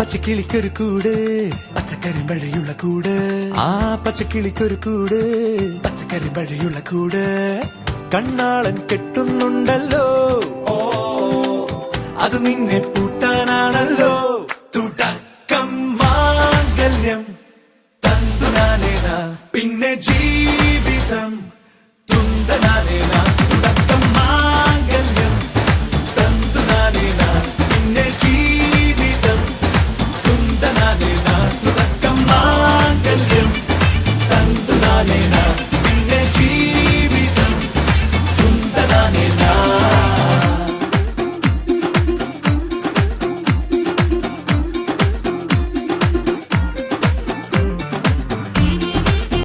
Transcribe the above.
പച്ചക്കിളിക്കൊരു കൂട് പച്ചക്കരിമ്പഴയുള്ള കൂട് ആ പച്ചക്കിളിക്കൊരു കൂട് പച്ചക്കരിമ്പഴയുള്ള കൂട് കണ്ണാളൻ കെട്ടുന്നുണ്ടല്ലോ അത് നിന്നെ പൂട്ടാനാണല്ലോ തുടക്കം മാംഗല്യം തന്തുനാനേന പിന്നെ ജീവിതം തുന്തനാനേന തുടക്കം മാംഗല്യം തന്തുനാനേന പിന്നെ ജീവിതം തുന്തനാനേന തുടക്കം മാംഗല്യം തന്തുനാനേന